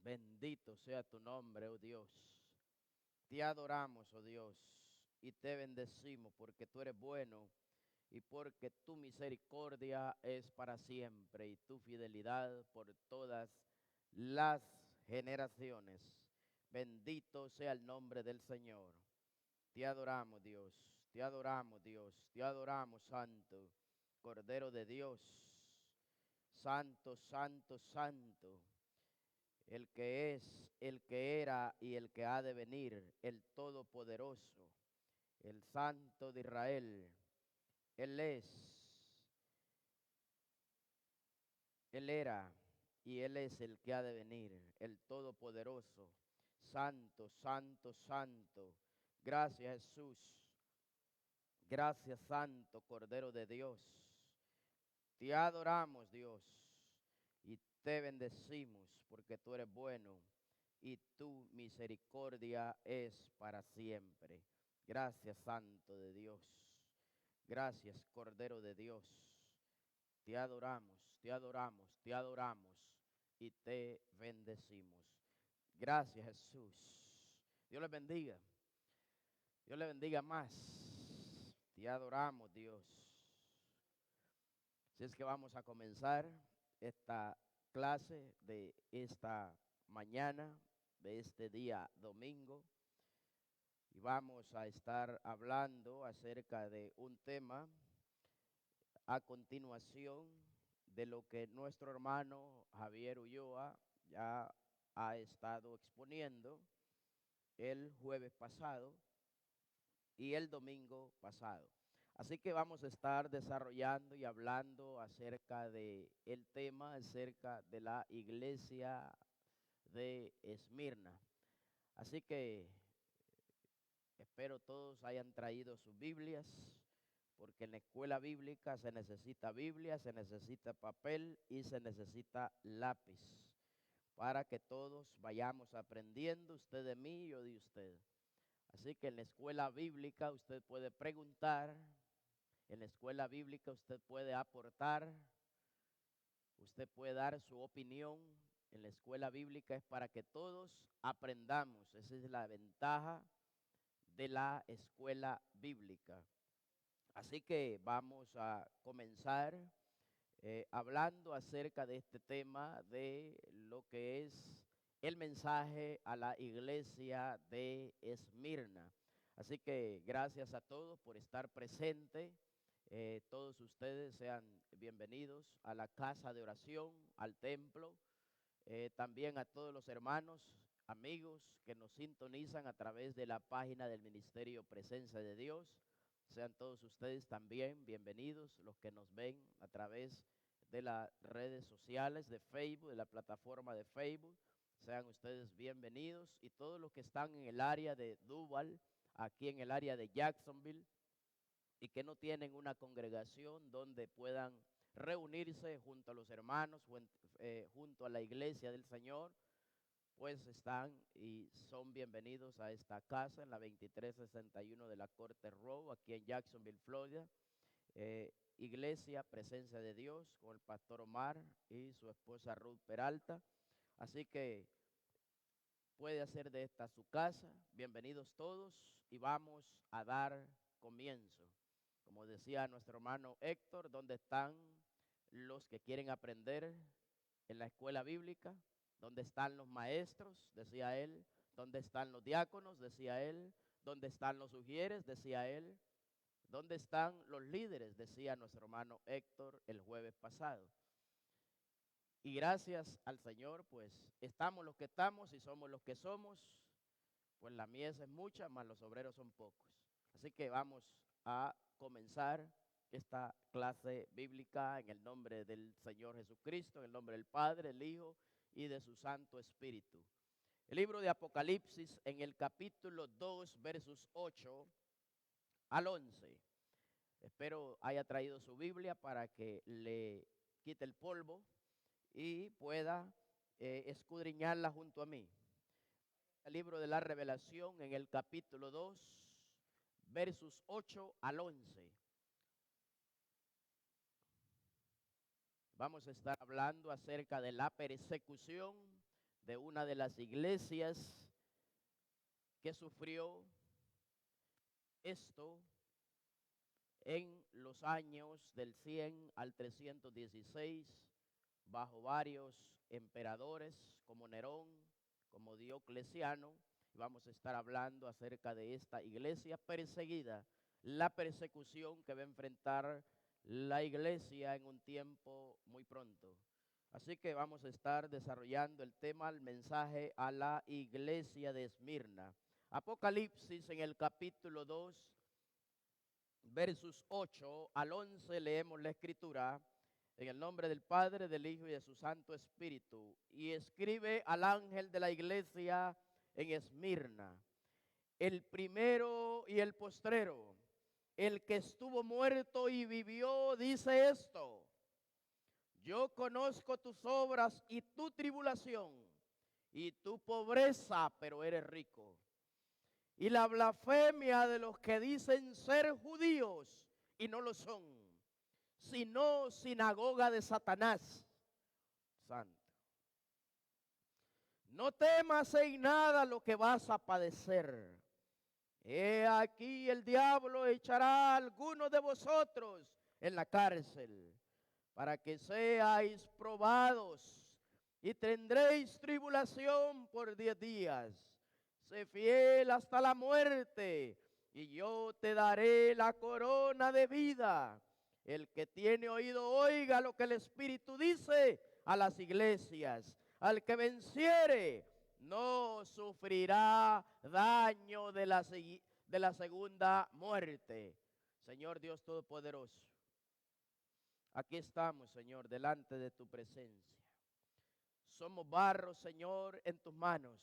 Bendito sea tu nombre, oh Dios. Te adoramos, oh Dios, y te bendecimos porque tú eres bueno y porque tu misericordia es para siempre y tu fidelidad por todas las generaciones. Bendito sea el nombre del Señor. Te adoramos, Dios. Te adoramos, Dios. Te adoramos, Santo, Cordero de Dios. Santo, santo, santo. El que es, el que era y el que ha de venir, el Todopoderoso, el Santo de Israel. Él es, Él era y Él es el que ha de venir, el Todopoderoso. Santo, santo, santo. Gracias, Jesús. Gracias, Santo Cordero de Dios. Te adoramos, Dios, y te bendecimos porque tú eres bueno y tu misericordia es para siempre. Gracias, Santo de Dios. Gracias, Cordero de Dios. Te adoramos, te adoramos, te adoramos y te bendecimos. Gracias, Jesús. Dios les bendiga. Dios le bendiga más. Te adoramos, Dios. Así es que vamos a comenzar esta clase de esta mañana, de este día domingo. Y vamos a estar hablando acerca de un tema a continuación de lo que nuestro hermano Javier Ulloa ya ha estado exponiendo el jueves pasado y el domingo pasado. Así que vamos a estar desarrollando y hablando acerca de el tema, acerca de la iglesia de Esmirna. Así que espero todos hayan traído sus Biblias, porque en la escuela bíblica se necesita Biblia, se necesita papel y se necesita lápiz, para que todos vayamos aprendiendo, usted de mí y yo de usted. Así que en la escuela bíblica usted puede preguntar, en la escuela bíblica usted puede aportar, usted puede dar su opinión. En la escuela bíblica es para que todos aprendamos. Esa es la ventaja de la escuela bíblica. Así que vamos a comenzar hablando acerca de este tema de lo que es el mensaje a la iglesia de Esmirna. Así que gracias a todos por estar presentes. Todos ustedes sean bienvenidos a la casa de oración, al templo. También a todos los hermanos, amigos que nos sintonizan a través de la página del Ministerio Presencia de Dios. Sean todos ustedes también bienvenidos, los que nos ven a través de las redes sociales de Facebook, de la plataforma de Facebook. Sean ustedes bienvenidos y todos los que están en el área de Duval, aquí en el área de Jacksonville, y que no tienen una congregación donde puedan reunirse junto a los hermanos, junto a la iglesia del Señor, pues están y son bienvenidos a esta casa en la 2361 de la Corte Row, aquí en Jacksonville, Florida. Iglesia Presencia de Dios con el pastor Omar y su esposa Ruth Peralta. Así que puede hacer de esta su casa. Bienvenidos todos y vamos a dar comienzo. Como decía nuestro hermano Héctor, ¿dónde están los que quieren aprender en la escuela bíblica? ¿Dónde están los maestros? Decía él. ¿Dónde están los diáconos? Decía él. ¿Dónde están los sugieres? Decía él. ¿Dónde están los líderes? Decía nuestro hermano Héctor el jueves pasado. Y gracias al Señor, pues estamos los que estamos y somos los que somos. Pues la mies es mucha, más los obreros son pocos. Así que vamos a comenzar esta clase bíblica en el nombre del Señor Jesucristo, en el nombre del Padre, el Hijo y de su Santo Espíritu. El libro de Apocalipsis en el capítulo 2, versos 8 al 11. Espero haya traído su Biblia para que le quite el polvo y pueda escudriñarla junto a mí. El libro de la Revelación en el capítulo 2, versos 8 al 11. Vamos a estar hablando acerca de la persecución de una de las iglesias que sufrió esto en los años del 100 al 316, bajo varios emperadores como Nerón, como Diocleciano. Vamos a estar hablando acerca de esta iglesia perseguida, la persecución que va a enfrentar la iglesia en un tiempo muy pronto. Así que vamos a estar desarrollando el tema, el mensaje a la iglesia de Esmirna. Apocalipsis en el capítulo 2, versos 8 al 11, leemos la escritura. En el nombre del Padre, del Hijo y de su Santo Espíritu. Y escribe al ángel de la iglesia en Esmirna, el primero y el postrero, el que estuvo muerto y vivió, dice esto: yo conozco tus obras y tu tribulación y tu pobreza, pero eres rico. Y la blasfemia de los que dicen ser judíos y no lo son, sino sinagoga de Satanás. Santo. No temas en nada lo que vas a padecer. He aquí el diablo echará a algunos de vosotros en la cárcel, para que seáis probados, y tendréis tribulación por 10 días. Sé fiel hasta la muerte, y yo te daré la corona de vida. El que tiene oído, oiga lo que el Espíritu dice a las iglesias. Al que venciere, no sufrirá daño de la segunda muerte. Señor Dios Todopoderoso, aquí estamos, Señor, delante de tu presencia. Somos barro, Señor, en tus manos.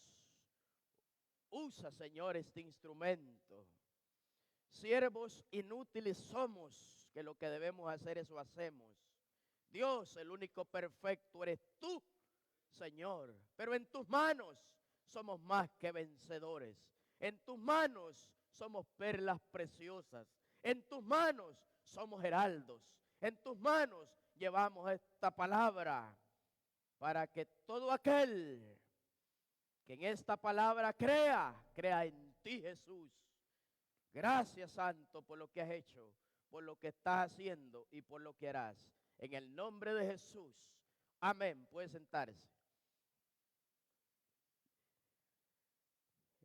Usa, Señor, este instrumento. Siervos inútiles somos, que lo que debemos hacer eso hacemos. Dios, el único perfecto eres tú, Señor. Pero en tus manos somos más que vencedores. En tus manos somos perlas preciosas. En tus manos somos heraldos. En tus manos llevamos esta palabra para que todo aquel que en esta palabra crea en ti, Jesús. Gracias, Santo, por lo que has hecho, por lo que estás haciendo y por lo que harás. En el nombre de Jesús. Amén. Puede sentarse.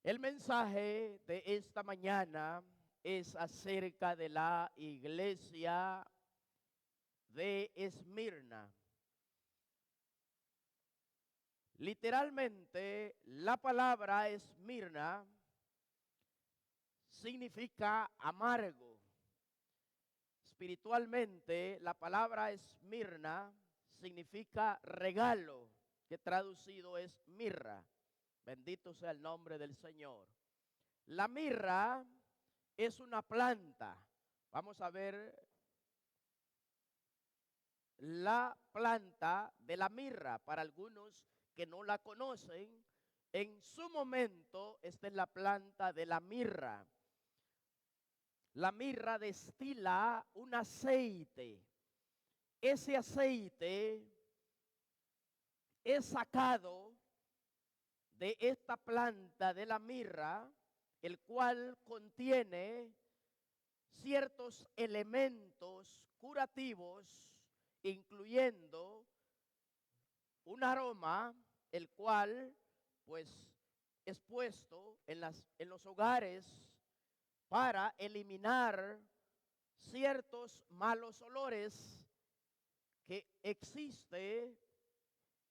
El mensaje de esta mañana es acerca de la iglesia de Esmirna. Literalmente, la palabra Esmirna significa amargo. Espiritualmente, la palabra Esmirna significa regalo, que traducido es mirra. Bendito sea el nombre del Señor. La mirra es una planta. Vamos a ver la planta de la mirra. Para algunos que no la conocen, en su momento esta es la planta de la mirra. La mirra destila un aceite. Ese aceite es sacado de esta planta de la mirra, el cual contiene ciertos elementos curativos, incluyendo un aroma, el cual pues es puesto en los hogares para eliminar ciertos malos olores que existe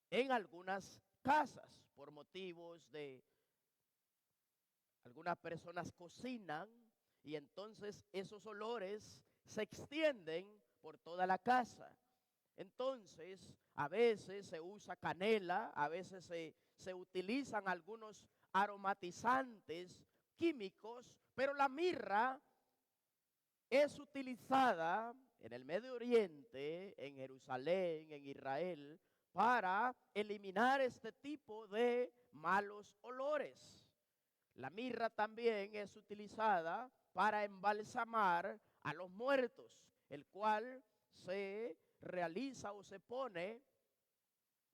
en algunas casas por motivos de algunas personas cocinan y entonces esos olores se extienden por toda la casa. Entonces, a veces se usa canela, a veces se utilizan algunos aromatizantes químicos, pero la mirra es utilizada en el Medio Oriente, en Jerusalén, en Israel, para eliminar este tipo de malos olores. La mirra también es utilizada para embalsamar a los muertos, el cual se realiza o se pone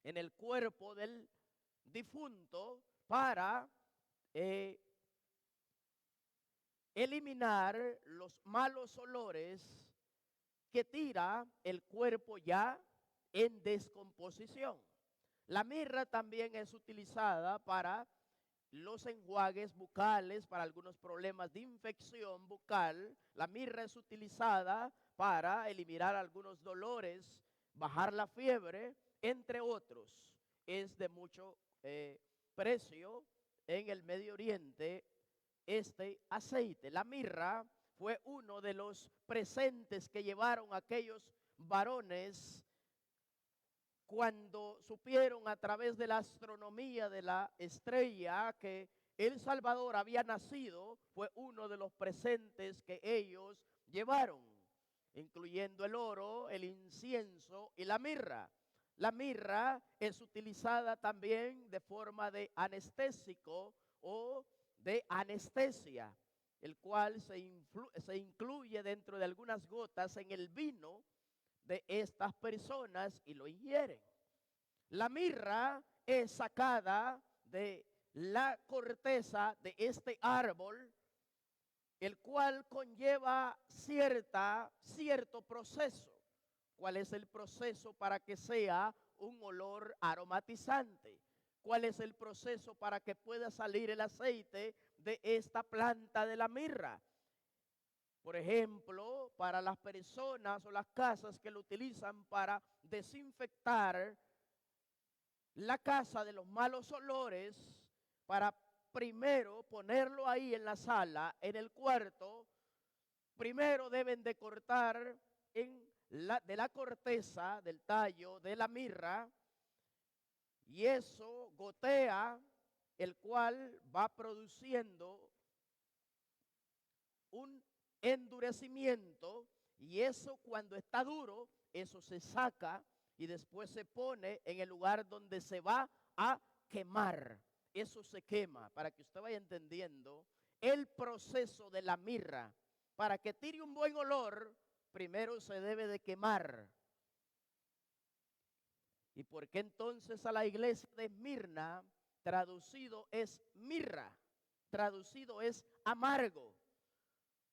en el cuerpo del difunto para eliminar los malos olores que tira el cuerpo ya en descomposición. La mirra también es utilizada para los enjuagues bucales, para algunos problemas de infección bucal. La mirra es utilizada para eliminar algunos dolores, bajar la fiebre, entre otros. Es de mucho precio en el Medio Oriente este aceite. La mirra fue uno de los presentes que llevaron aquellos varones cuando supieron a través de la astronomía de la estrella que el Salvador había nacido. Fue uno de los presentes que ellos llevaron, incluyendo el oro, el incienso y la mirra. La mirra es utilizada también de forma de anestésico o de anestesia, el cual se incluye dentro de algunas gotas en el vino de estas personas y lo ingieren. La mirra es sacada de la corteza de este árbol, el cual conlleva cierto proceso. ¿Cuál es el proceso para que sea un olor aromatizante? ¿Cuál es el proceso para que pueda salir el aceite de esta planta de la mirra? Por ejemplo, para las personas o las casas que lo utilizan para desinfectar la casa de los malos olores, para primero ponerlo ahí en la sala, en el cuarto, primero deben de cortar de la corteza, del tallo, de la mirra, y eso gotea, el cual va produciendo un endurecimiento, y eso cuando está duro, eso se saca y después se pone en el lugar donde se va a quemar. Eso se quema, para que usted vaya entendiendo el proceso de la mirra. Para que tire un buen olor, primero se debe de quemar. ¿Y por qué entonces a la iglesia de Esmirna traducido es mirra? Traducido es amargo.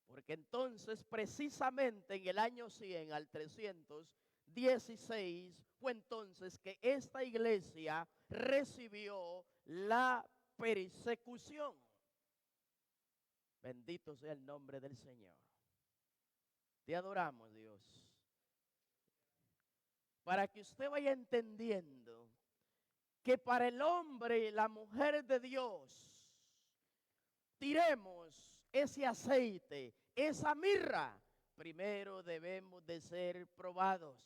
Porque entonces precisamente en el año 100 al 316 fue entonces que esta iglesia recibió la persecución. Bendito sea el nombre del Señor. Te adoramos, Dios. Para que usted vaya entendiendo que para el hombre y la mujer de Dios tiremos ese aceite, esa mirra, primero debemos de ser probados.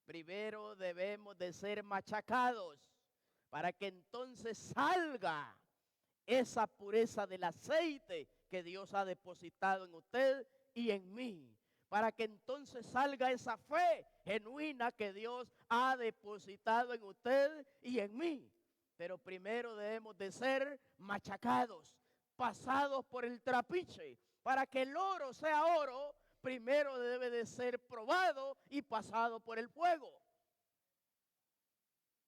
Primero debemos de ser machacados para que entonces salga esa pureza del aceite que Dios ha depositado en usted y en mí. Para que entonces salga esa fe genuina que Dios ha depositado en usted y en mí. Pero primero debemos de ser machacados, pasados por el trapiche. Para que el oro sea oro, primero debe de ser probado y pasado por el fuego.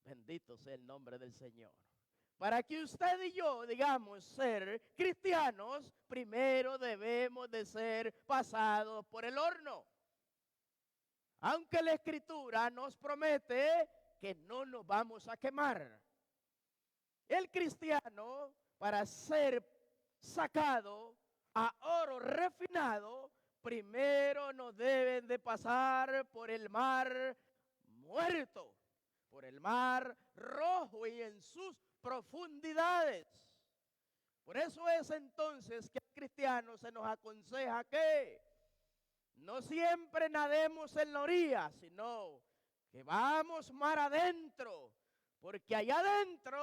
Bendito sea el nombre del Señor. Para que usted y yo digamos ser cristianos, primero debemos de ser pasados por el horno. Aunque la Escritura nos promete que no nos vamos a quemar. El cristiano, para ser sacado a oro refinado, primero nos deben de pasar por el mar muerto, por el mar rojo y en sus profundidades. Por eso es entonces que al cristiano se nos aconseja que no siempre nademos en la orilla, sino que vamos mar adentro, porque allá adentro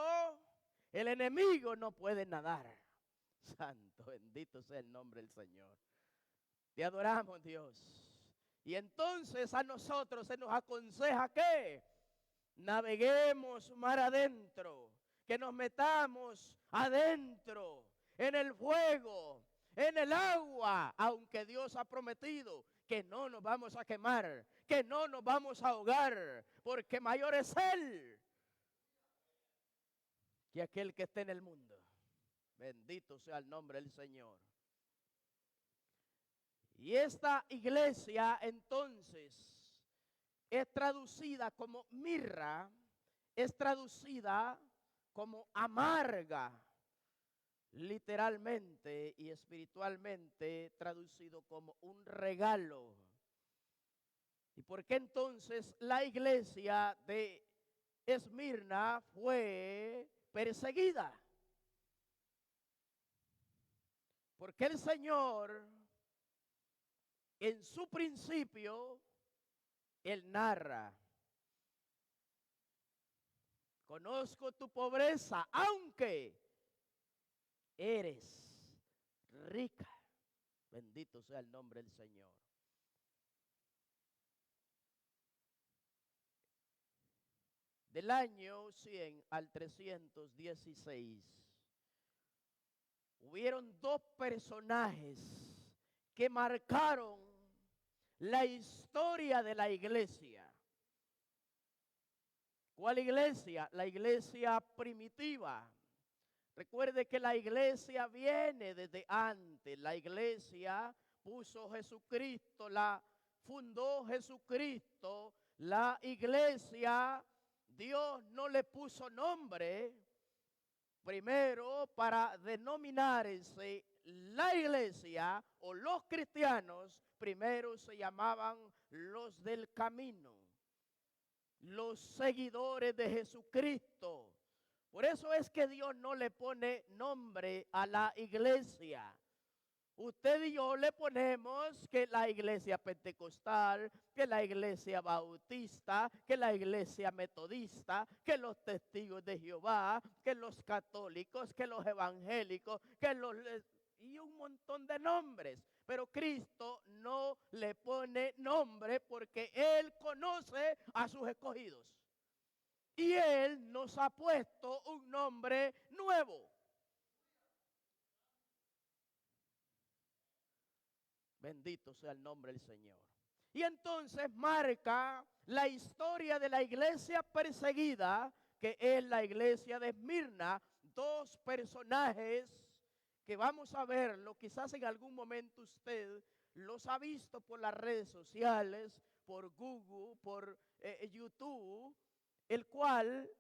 el enemigo no puede nadar. Santo, bendito sea el nombre del Señor. Te adoramos, Dios. Y entonces a nosotros se nos aconseja que naveguemos mar adentro, que nos metamos adentro, en el fuego, en el agua, aunque Dios ha prometido que no nos vamos a quemar, que no nos vamos a ahogar, porque mayor es Él que aquel que está en el mundo. Bendito sea el nombre del Señor. Y esta iglesia entonces es traducida como mirra, es traducida como amarga, literalmente y espiritualmente traducido como un regalo. ¿Y por qué entonces la iglesia de Esmirna fue perseguida? Porque el Señor, en su principio, Él narra: conozco tu pobreza, aunque eres rica. Bendito sea el nombre del Señor. Del año 100 al 316, hubieron dos personajes que marcaron la historia de la iglesia. ¿Cuál iglesia? La iglesia primitiva. Recuerde que la iglesia viene desde antes. La iglesia puso Jesucristo, la fundó Jesucristo. La iglesia, Dios no le puso nombre. Primero, para denominarse la iglesia o los cristianos, primero se llamaban los del camino, los seguidores de Jesucristo. Por eso es que Dios no le pone nombre a la iglesia. Usted y yo le ponemos que la iglesia pentecostal, que la iglesia bautista, que la iglesia metodista, que los testigos de Jehová, que los católicos, que los evangélicos, que los... y un montón de nombres. Pero Cristo no le pone nombre porque Él conoce a sus escogidos. Y Él nos ha puesto un nombre nuevo. Bendito sea el nombre del Señor. Y entonces marca la historia de la iglesia perseguida, que es la iglesia de Esmirna. Dos personajes que vamos a verlo, quizás en algún momento usted los ha visto por las redes sociales, por Google, por YouTube, el cual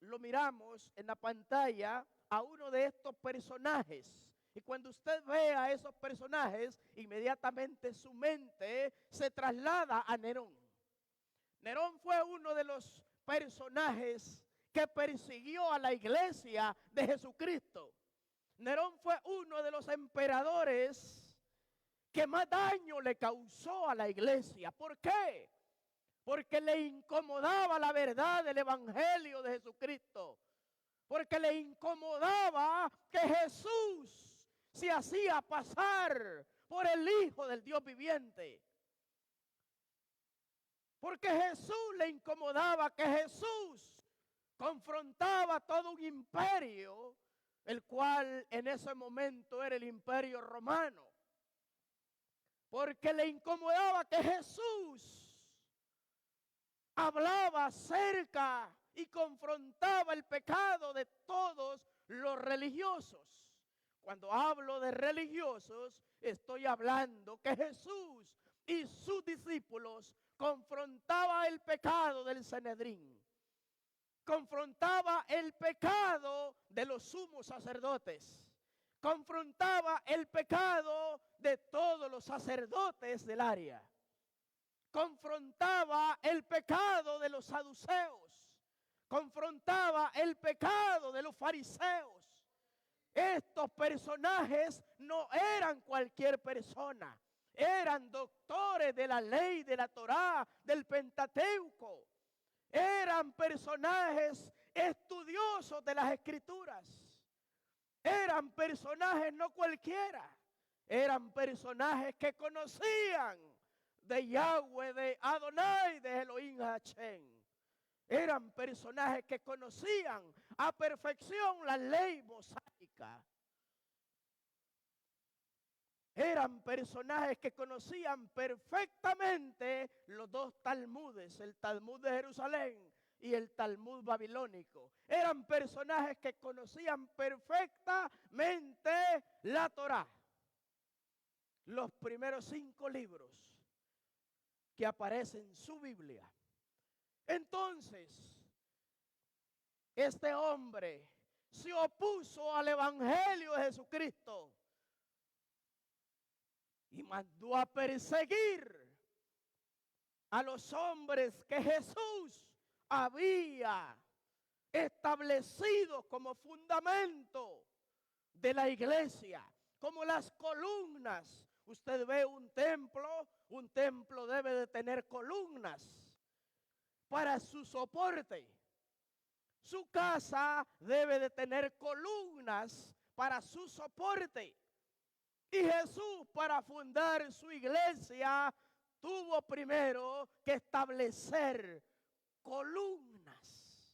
lo miramos en la pantalla a uno de estos personajes. Y cuando usted ve a esos personajes, inmediatamente su mente se traslada a Nerón. Nerón fue uno de los personajes que persiguió a la iglesia de Jesucristo. Nerón fue uno de los emperadores que más daño le causó a la iglesia. ¿Por qué? Porque le incomodaba la verdad del evangelio de Jesucristo. Porque le incomodaba que Jesús se hacía pasar por el Hijo del Dios viviente. Porque Jesús le incomodaba que Jesús confrontaba todo un imperio, el cual en ese momento era el imperio romano. Porque le incomodaba que Jesús hablaba acerca y confrontaba el pecado de todos los religiosos. Cuando hablo de religiosos, estoy hablando que Jesús y sus discípulos confrontaba el pecado del Sanedrín. Confrontaba el pecado de los sumos sacerdotes. Confrontaba el pecado de todos los sacerdotes del área. Confrontaba el pecado de los saduceos. Confrontaba el pecado de los fariseos. Estos personajes no eran cualquier persona. Eran doctores de la ley, de la Torá, del Pentateuco. Eran personajes estudiosos de las Escrituras. Eran personajes no cualquiera. Eran personajes que conocían de Yahweh, de Adonai, de Elohim Hachem. Eran personajes que conocían a perfección la ley mosaica. Eran personajes que conocían perfectamente los dos Talmudes, el Talmud de Jerusalén y el Talmud babilónico. Eran personajes que conocían perfectamente la Torá. Los primeros 5 libros que aparecen en su Biblia. Entonces, este hombre se opuso al evangelio de Jesucristo y mandó a perseguir a los hombres que Jesús había establecido como fundamento de la iglesia, como las columnas. Usted ve un templo debe de tener columnas para su soporte. Su casa debe de tener columnas para su soporte. Y Jesús, para fundar su iglesia, tuvo primero que establecer columnas.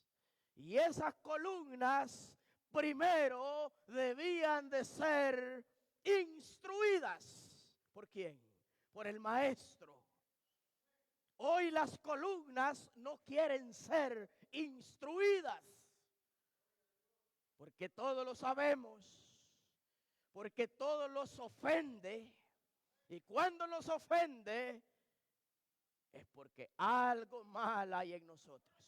Y esas columnas primero debían de ser instruidas. ¿Por quién? Por el maestro. Hoy las columnas no quieren ser instruidas, porque todos lo sabemos, porque todo los ofende, y cuando nos ofende es porque algo mal hay en nosotros.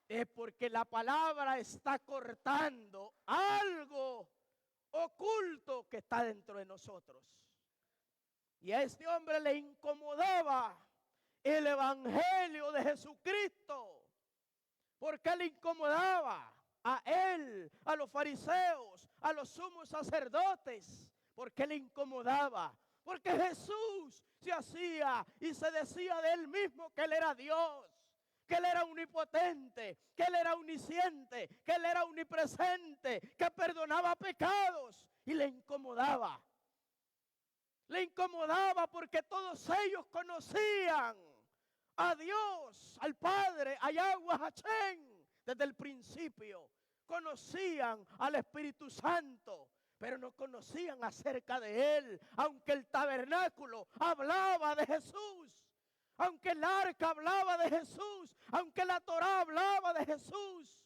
Es porque la palabra está cortando algo oculto que está dentro de nosotros. Y a este hombre le incomodaba el evangelio de Jesucristo. Porque le incomodaba a él, a los fariseos, a los sumos sacerdotes. Porque le incomodaba. Porque Jesús se hacía y se decía de él mismo que él era Dios, que él era omnipotente, que él era omnisciente, que él era omnipresente, que perdonaba pecados. Y le incomodaba. Le incomodaba porque todos ellos conocían a Dios, al Padre, a Yahweh Hachén, desde el principio. Conocían al Espíritu Santo, pero no conocían acerca de Él. Aunque el tabernáculo hablaba de Jesús, aunque el arca hablaba de Jesús, aunque la Torá hablaba de Jesús,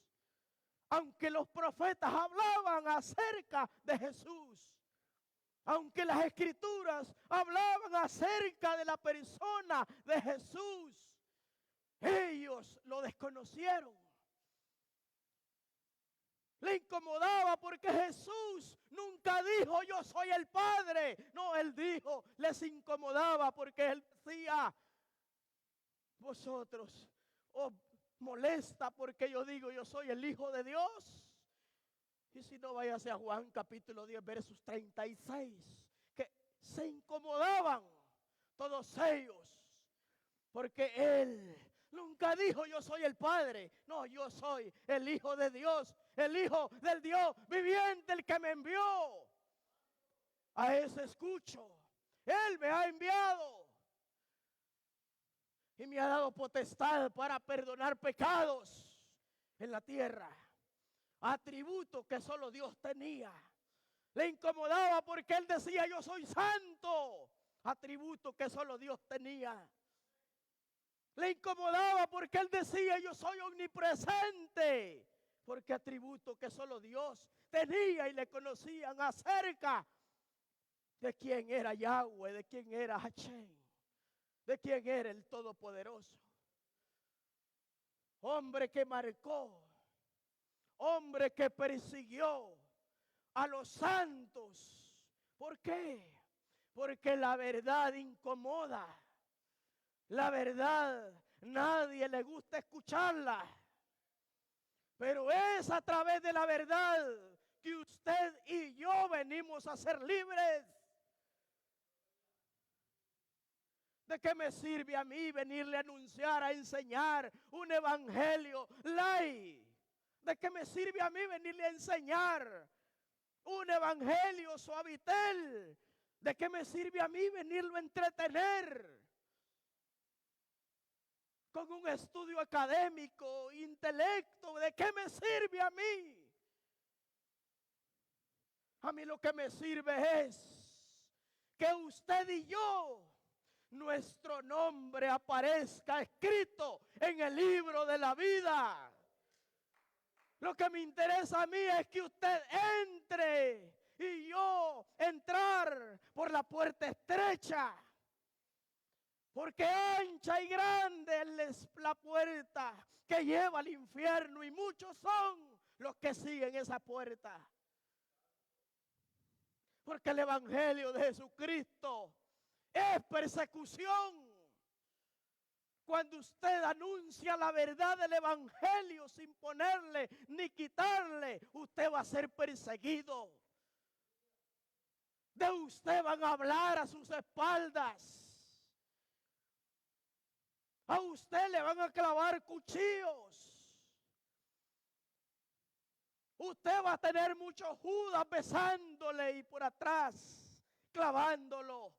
aunque los profetas hablaban acerca de Jesús, aunque las escrituras hablaban acerca de la persona de Jesús, ellos lo desconocieron. Le incomodaba porque Jesús nunca dijo yo soy el Padre. No, él dijo, les incomodaba porque él decía, vosotros os molesta porque yo digo yo soy el Hijo de Dios. Y si no, váyase a Juan capítulo 10, versos 36, que se incomodaban todos ellos, porque él nunca dijo yo soy el Padre. No, yo soy el Hijo de Dios, el Hijo del Dios viviente, el que me envió. A ese escucho. Él me ha enviado y me ha dado potestad para perdonar pecados en la tierra. Atributo que solo Dios tenía. Le incomodaba porque él decía yo soy santo. Atributo que solo Dios tenía. Le incomodaba porque él decía yo soy omnipresente. Porque atributo que solo Dios tenía y le conocían acerca de quién era Yahweh, de quién era Hachén, de quién era el Todopoderoso. Hombre que marcó, hombre que persiguió a los santos. ¿Por qué? Porque la verdad incomoda. La verdad, nadie le gusta escucharla. Pero es a través de la verdad que usted y yo venimos a ser libres. ¿De qué me sirve a mí venirle a anunciar, a enseñar un evangelio light? ¿De qué me sirve a mí venirle a enseñar un evangelio suavitel? ¿De qué me sirve a mí venirlo a entretener con un estudio académico, intelecto? ¿De qué me sirve a mí? A mí lo que me sirve es que usted y yo nuestro nombre aparezca escrito en el libro de la vida. Lo que me interesa a mí es que usted entre y yo entrar por la puerta estrecha. Porque ancha y grande es la puerta que lleva al infierno y muchos son los que siguen esa puerta. Porque el evangelio de Jesucristo es persecución. Cuando usted anuncia la verdad del evangelio sin ponerle ni quitarle, usted va a ser perseguido. De usted van a hablar a sus espaldas. A usted le van a clavar cuchillos. Usted va a tener muchos Judas besándole y por atrás clavándolo.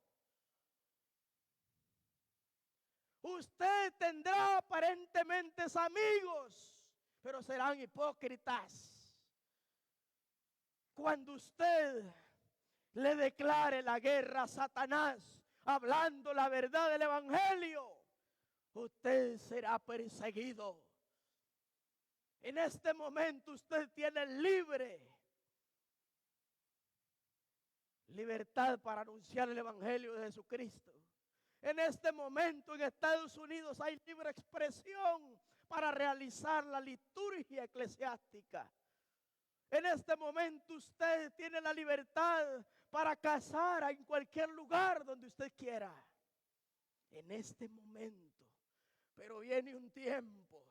Usted tendrá aparentemente amigos, pero serán hipócritas. Cuando usted le declare la guerra a Satanás, hablando la verdad del evangelio, usted será perseguido. En este momento usted tiene libertad para anunciar el evangelio de Jesucristo. En este momento en Estados Unidos hay libre expresión para realizar la liturgia eclesiástica. En este momento usted tiene la libertad para casar en cualquier lugar donde usted quiera. En este momento. Pero viene un tiempo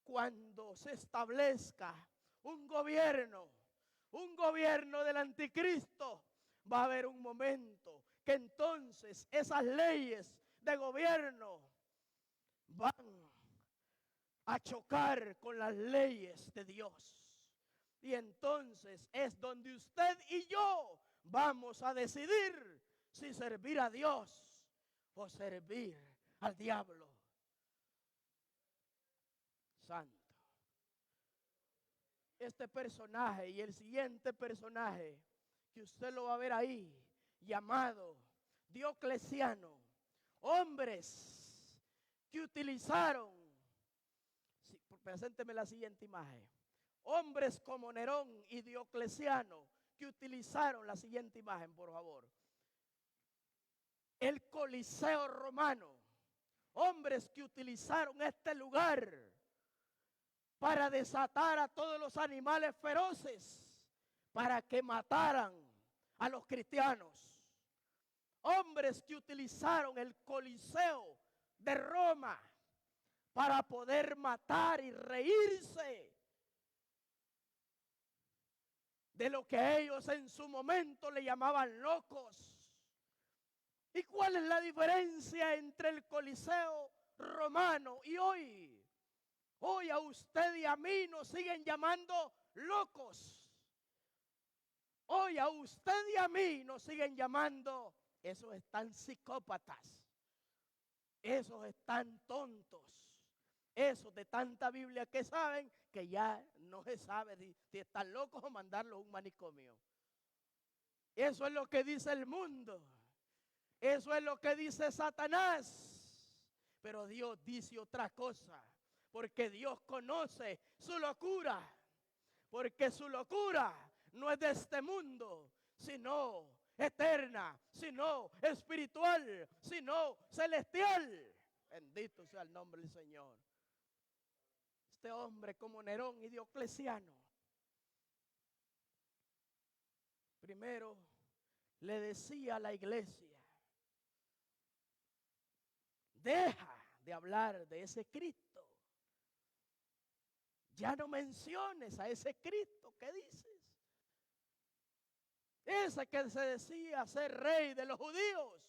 cuando se establezca un gobierno del anticristo. Va a haber un momento que entonces esas leyes de gobierno van a chocar con las leyes de Dios. Y entonces es donde usted y yo vamos a decidir si servir a Dios o servir al diablo. Santo. Este personaje y el siguiente personaje que usted lo va a ver ahí, llamado Diocleciano, hombres que utilizaron, presénteme la siguiente imagen, hombres como Nerón y Diocleciano que utilizaron la siguiente imagen, por favor. El Coliseo romano, hombres que utilizaron este lugar para desatar a todos los animales feroces, para que mataran a los cristianos. Hombres que utilizaron el Coliseo de Roma para poder matar y reírse de lo que ellos en su momento le llamaban locos. ¿Y cuál es la diferencia entre el Coliseo romano y hoy? Hoy a usted y a mí nos siguen llamando locos. Hoy a usted y a mí nos siguen llamando, esos están psicópatas, esos están tontos, esos de tanta Biblia que saben que ya no se sabe si están locos o mandarlos a un manicomio. Eso es lo que dice el mundo. Eso es lo que dice Satanás. Pero Dios dice otra cosa. Porque Dios conoce su locura. Porque su locura no es de este mundo, sino eterna, sino espiritual, sino celestial. Bendito sea el nombre del Señor. Este hombre como Nerón y Diocleciano, primero le decía a la iglesia: deja de hablar de ese Cristo. Ya no menciones a ese Cristo que dices. Ese que se decía ser rey de los judíos.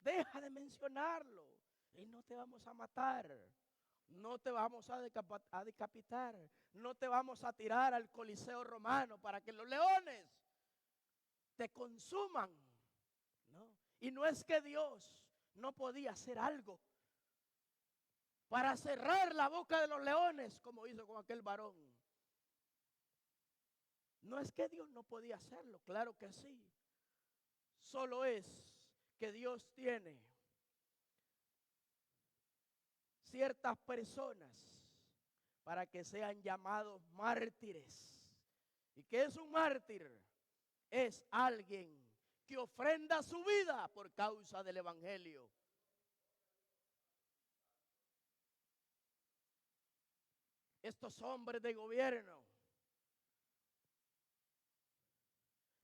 Deja de mencionarlo. Y no te vamos a matar. No te vamos a decapitar. No te vamos a tirar al Coliseo romano para que los leones te consuman. ¿No? Y no es que Dios no podía hacer algo para cerrar la boca de los leones, como hizo con aquel varón. No es que Dios no podía hacerlo, claro que sí. Solo es que Dios tiene ciertas personas para que sean llamados mártires. ¿Y qué es un mártir? Es alguien que ofrenda su vida por causa del evangelio. Estos hombres de gobierno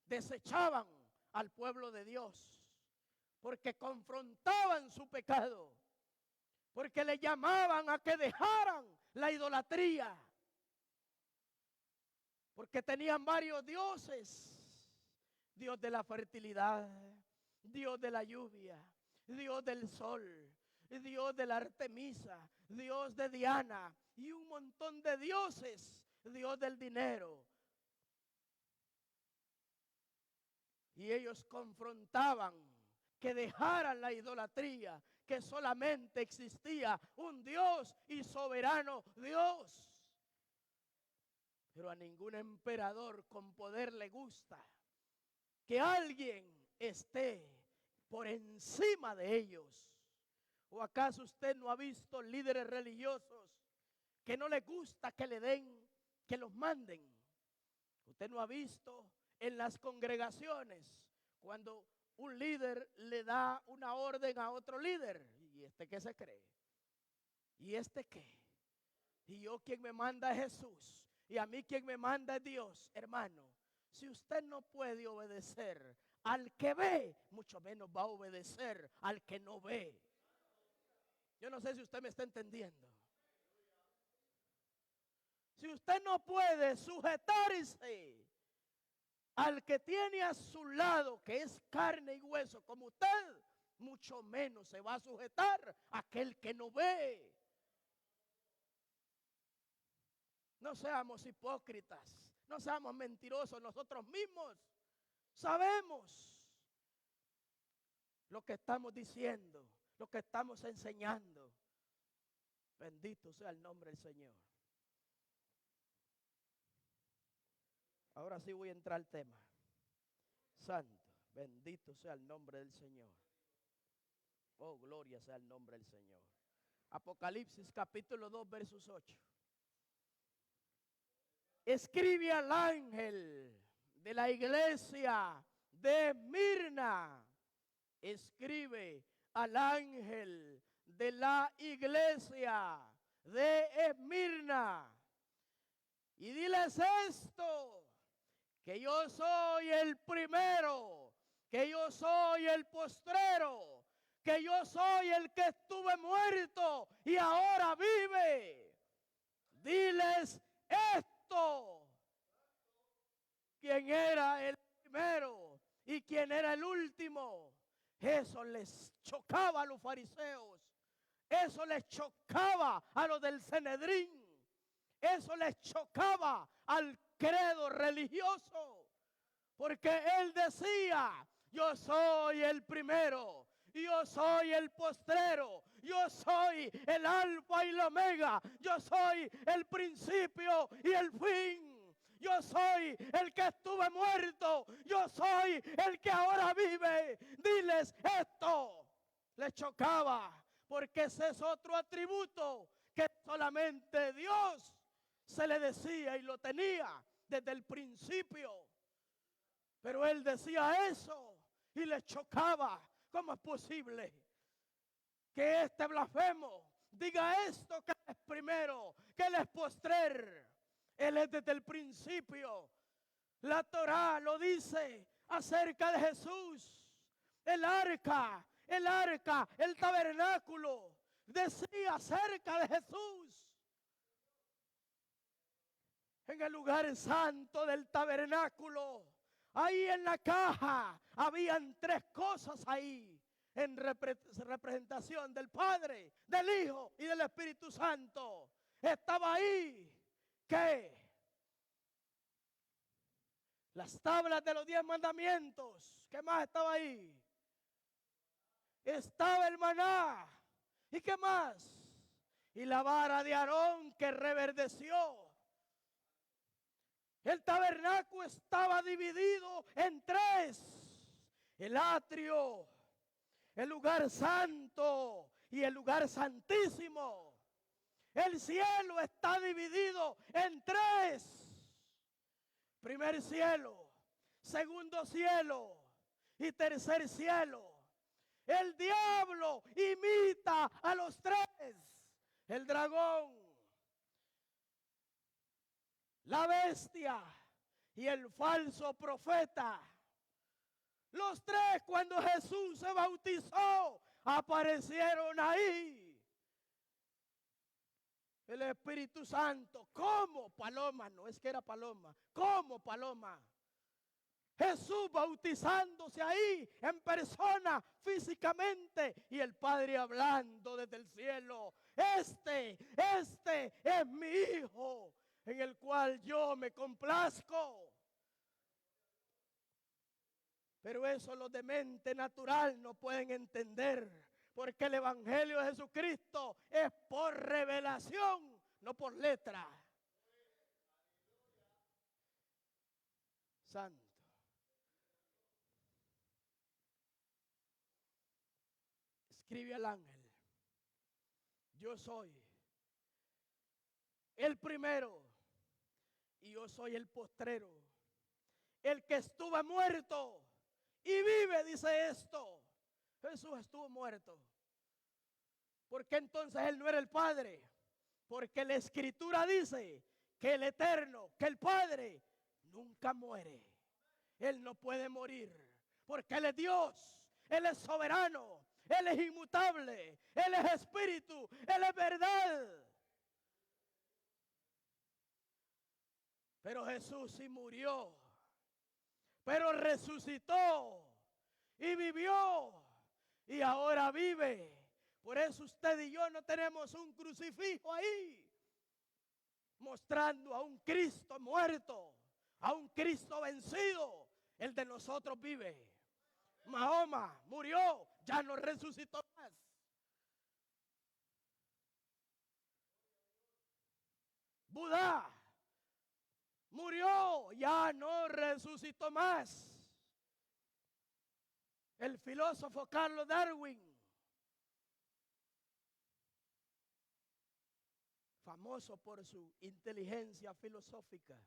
desechaban al pueblo de Dios porque confrontaban su pecado, porque le llamaban a que dejaran la idolatría, porque tenían varios dioses: Dios de la fertilidad, Dios de la lluvia, Dios del sol, Dios de la Artemisa, Dios de Diana y un montón de dioses, Dios del dinero. Y ellos confrontaban que dejaran la idolatría, que solamente existía un Dios y soberano Dios. Pero a ningún emperador con poder le gusta que alguien esté por encima de ellos. ¿O acaso usted no ha visto líderes religiosos que no les gusta que le den, que los manden? Usted no ha visto en las congregaciones cuando un líder le da una orden a otro líder: ¿y este qué se cree? ¿Y este qué? Y yo, quien me manda es Jesús, y a mí quien me manda es Dios. Hermano, si usted no puede obedecer al que ve, mucho menos va a obedecer al que no ve. Yo no sé si usted me está entendiendo. Si usted no puede sujetarse al que tiene a su lado, que es carne y hueso como usted, mucho menos se va a sujetar a aquel que no ve. No seamos hipócritas, no seamos mentirosos nosotros mismos. Sabemos lo que estamos diciendo, lo que estamos enseñando. Bendito sea el nombre del Señor. Ahora sí voy a entrar al tema. Santo, bendito sea el nombre del Señor. Oh, gloria sea el nombre del Señor. Apocalipsis capítulo 2, versos 8. Escribe al ángel de la iglesia de Esmirna. Escribe al ángel de la iglesia de Esmirna y diles esto: que yo soy el primero, que yo soy el postrero, que yo soy el que estuve muerto y ahora vive. Diles esto. ¿Quién era el primero y quién era el último? Eso les chocaba a los fariseos. Eso les chocaba a los del Sanedrín. Eso les chocaba al credo religioso. Porque él decía: yo soy el primero, yo soy el postrero, yo soy el alfa y el omega, yo soy el principio y el fin. Yo soy el que estuve muerto, yo soy el que ahora vive. Diles esto. Les chocaba, porque ese es otro atributo que solamente Dios se le decía y lo tenía desde el principio. Pero él decía eso y les chocaba. ¿Cómo es posible que este blasfemo diga esto, que él es primero, que él es postrer? Él es desde el principio. La Torá lo dice acerca de Jesús. El arca, el tabernáculo decía acerca de Jesús. En el lugar santo del tabernáculo, ahí en la caja, habían tres cosas ahí, en representación del Padre, del Hijo y del Espíritu Santo. Estaba ahí, ¿qué? Las tablas de los 10 mandamientos. ¿Qué más estaba ahí? Estaba el maná. ¿Y qué más? Y la vara de Aarón que reverdeció. El tabernáculo estaba dividido en tres: el atrio, el lugar santo y el lugar santísimo. El cielo está dividido en tres. Primer cielo, segundo cielo y tercer cielo. El diablo imita a los tres. El dragón, la bestia y el falso profeta. Los tres, cuando Jesús se bautizó, aparecieron ahí. El Espíritu Santo, como paloma, no es que era paloma, como paloma. Jesús bautizándose ahí en persona, físicamente, y el Padre hablando desde el cielo. Este es mi Hijo, en el cual yo me complazco. Pero eso los de mente natural no pueden entender, porque el Evangelio de Jesucristo es por revelación, no por letra. Santo. Escribe al ángel: yo soy el primero y yo soy el postrero, el que estuvo muerto y vive, dice esto. Jesús estuvo muerto. ¿Por qué entonces Él no era el Padre? Porque la Escritura dice que el Eterno, que el Padre, nunca muere. Él no puede morir, porque Él es Dios, Él es soberano, Él es inmutable, Él es espíritu, Él es verdad. Pero Jesús sí murió, pero resucitó y vivió y ahora vive. Por eso usted y yo no tenemos un crucifijo ahí, mostrando a un Cristo muerto, a un Cristo vencido. El de nosotros vive. Mahoma murió, ya no resucitó más. Buda murió, ya no resucitó más. El filósofo Carlos Darwin, famoso por su inteligencia filosófica,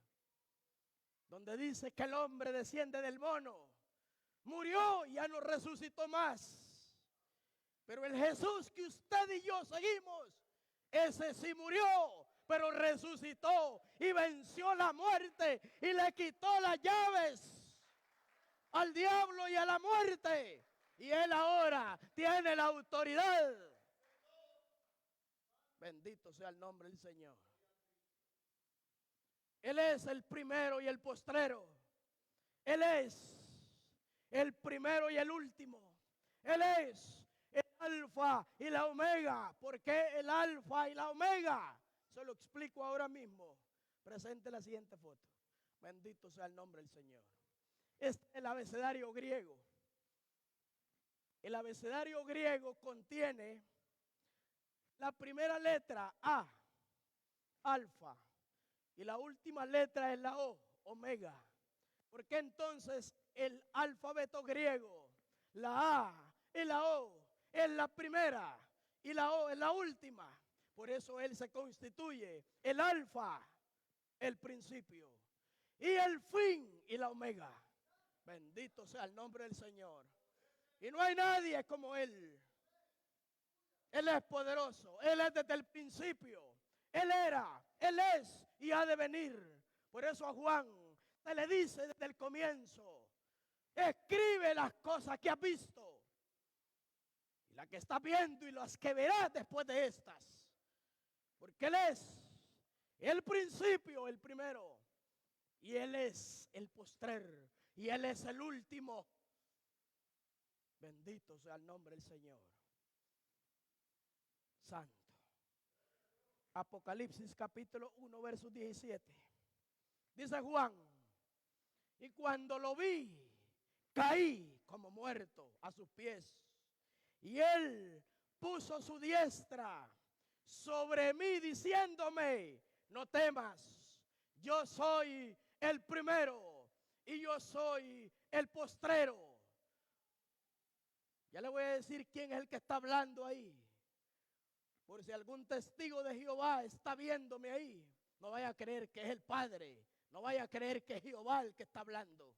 donde dice que el hombre desciende del mono, murió y ya no resucitó más. Pero el Jesús que usted y yo seguimos, ese sí murió, pero resucitó y venció la muerte y le quitó las llaves al diablo y a la muerte. Y Él ahora tiene la autoridad. Bendito sea el nombre del Señor. Él es el primero y el postrero. Él es el primero y el último. Él es el alfa y la omega. ¿Por qué el alfa y la omega? Se lo explico ahora mismo. Presente la siguiente foto. Bendito sea el nombre del Señor. Este es el abecedario griego. El abecedario griego contiene la primera letra A, alfa, y la última letra es la O, omega. ¿Por qué entonces el alfabeto griego, la A y la O es la primera y la O es la última? Por eso él se constituye el alfa, el principio, y el fin y la omega. Bendito sea el nombre del Señor. Y no hay nadie como Él. Él es poderoso. Él es desde el principio. Él era, Él es y ha de venir. Por eso a Juan se le dice desde el comienzo: escribe las cosas que has visto, y las que estás viendo y las que verás después de estas. Porque Él es el principio, el primero, y Él es el postrer, y Él es el último. Bendito sea el nombre del Señor. Santo. Apocalipsis capítulo 1, verso 17. Dice Juan: y cuando lo vi, caí como muerto a sus pies. Y Él puso su diestra sobre mí diciéndome: no temas, yo soy el primero y yo soy el postrero. Ya le voy a decir quién es el que está hablando ahí. Por si algún testigo de Jehová está viéndome ahí, no vaya a creer que es el Padre. No vaya a creer que es Jehová el que está hablando.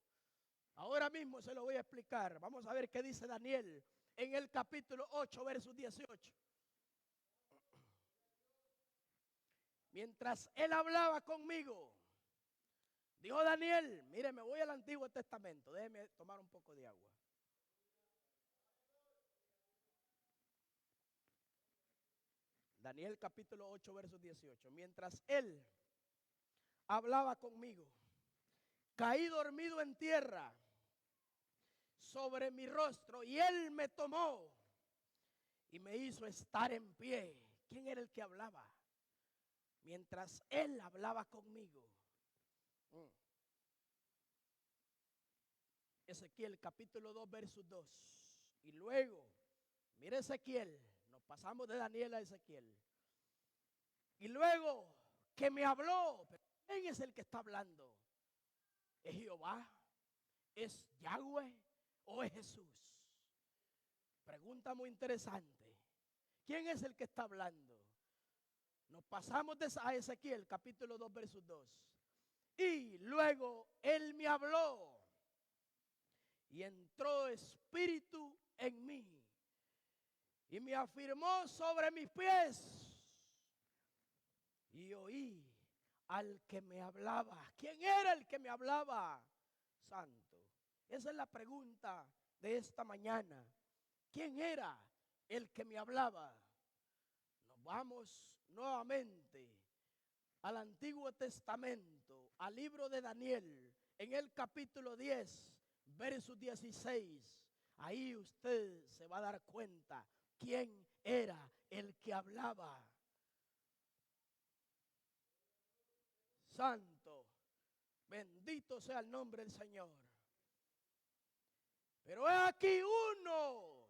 Ahora mismo se lo voy a explicar. Vamos a ver qué dice Daniel en el capítulo 8, versos 18. Mientras él hablaba conmigo, dijo Daniel, mire, me voy al Antiguo Testamento, déjeme tomar un poco de agua. Daniel capítulo 8, versos 18. Mientras él hablaba conmigo, caí dormido en tierra sobre mi rostro y él me tomó y me hizo estar en pie. ¿Quién era el que hablaba? Mientras él hablaba conmigo. Ezequiel capítulo 2, versos 2. Y luego, mire Ezequiel, nos pasamos de Daniel a Ezequiel. Y luego que me habló, ¿quién es el que está hablando? ¿Es Jehová? ¿Es Yahweh o es Jesús? Pregunta muy interesante. ¿Quién es el que está hablando? Nos pasamos a Ezequiel capítulo 2, versos 2. Y luego él me habló y entró espíritu en mí y me afirmó sobre mis pies y oí al que me hablaba. ¿Quién era el que me hablaba? Santo. Esa es la pregunta de esta mañana. ¿Quién era el que me hablaba? Nos vamos nuevamente al Antiguo Testamento, al libro de Daniel, en el capítulo 10, versos 16. Ahí usted se va a dar cuenta quién era el que hablaba. Santo, bendito sea el nombre del Señor. Pero he aquí uno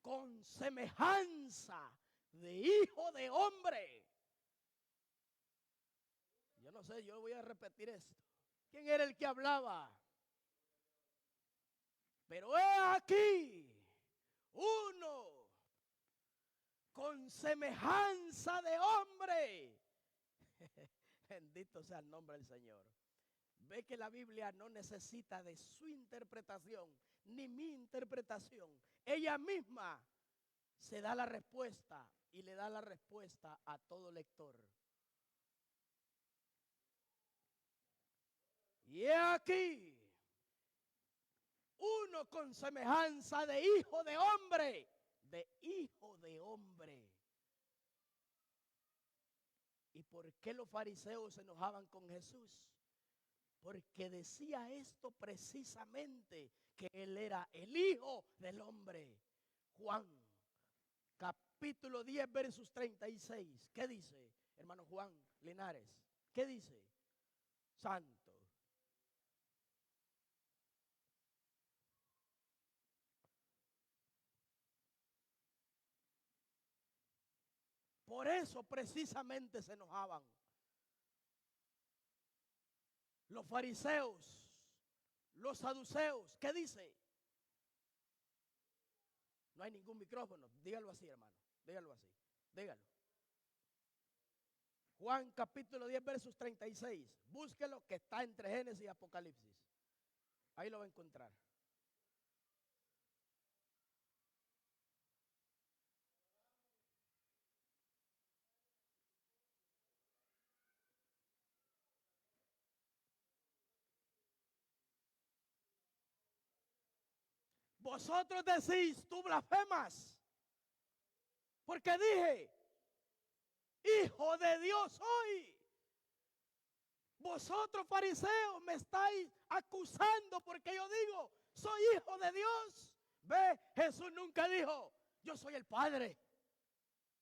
con semejanza de hijo de hombre. Yo no sé, yo voy a repetir esto. ¿Quién era el que hablaba? Pero he aquí uno con semejanza de hombre. Bendito sea el nombre del Señor. Ve que la Biblia no necesita de su interpretación, ni mi interpretación. Ella misma se da la respuesta y le da la respuesta a todo lector. Y he aquí uno con semejanza de hijo de hombre, de hijo de hombre. ¿Y por qué los fariseos se enojaban con Jesús? Porque decía esto precisamente, que él era el hijo del hombre. Juan, capítulo 10, versos 36. ¿Qué dice, hermano Juan Linares? ¿Qué dice? Santo. Por eso precisamente se enojaban. Los fariseos, los saduceos, ¿qué dice? No hay ningún micrófono, dígalo así, hermano, dígalo así, dígalo. Juan capítulo 10, versos 36, búsquelo, que está entre Génesis y Apocalipsis. Ahí lo va a encontrar. Vosotros decís, tú blasfemas, porque dije, hijo de Dios soy. Vosotros fariseos me estáis acusando porque yo digo, soy hijo de Dios. Ve, Jesús nunca dijo, yo soy el Padre.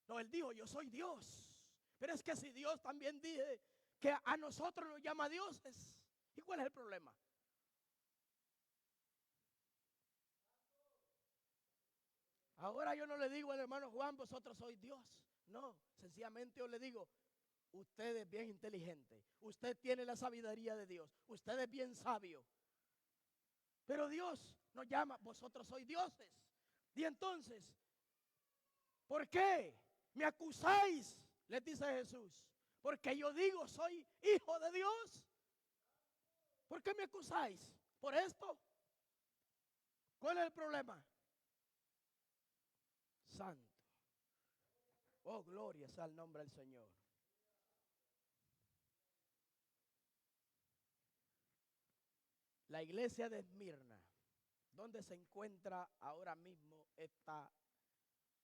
No, él dijo, yo soy Dios. Pero es que si Dios también dice que a nosotros nos llama dioses, ¿y cuál es el problema? Ahora yo no le digo al hermano Juan, vosotros sois Dios. No, sencillamente yo le digo, usted es bien inteligente, usted tiene la sabiduría de Dios, usted es bien sabio. Pero Dios nos llama, vosotros sois dioses. Y entonces, ¿por qué me acusáis? Les dice Jesús. Porque yo digo, soy hijo de Dios. ¿Por qué me acusáis? ¿Por esto? ¿Cuál es el problema? Santo. Oh, gloria sea el nombre del Señor. La iglesia de Esmirna, ¿dónde se encuentra ahora mismo esta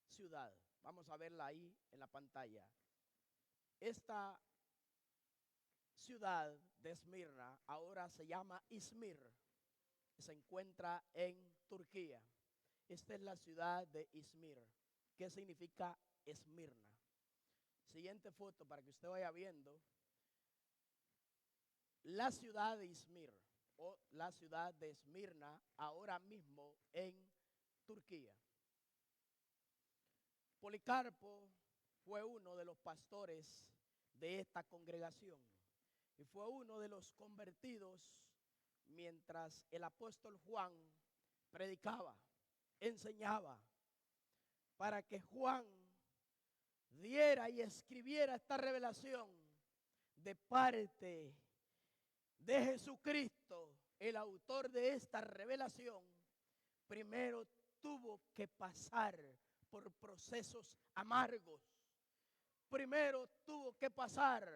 ciudad? Vamos a verla ahí en la pantalla. Esta ciudad de Esmirna ahora se llama Izmir. Se encuentra en Turquía. Esta es la ciudad de Izmir. ¿Qué significa Esmirna? Siguiente foto para que usted vaya viendo. La ciudad de Izmir o la ciudad de Esmirna ahora mismo en Turquía. Policarpo fue uno de los pastores de esta congregación y fue uno de los convertidos mientras el apóstol Juan predicaba, enseñaba, para que Juan diera y escribiera esta revelación de parte de Jesucristo, el autor de esta revelación. Primero tuvo que pasar por procesos amargos. Primero tuvo que pasar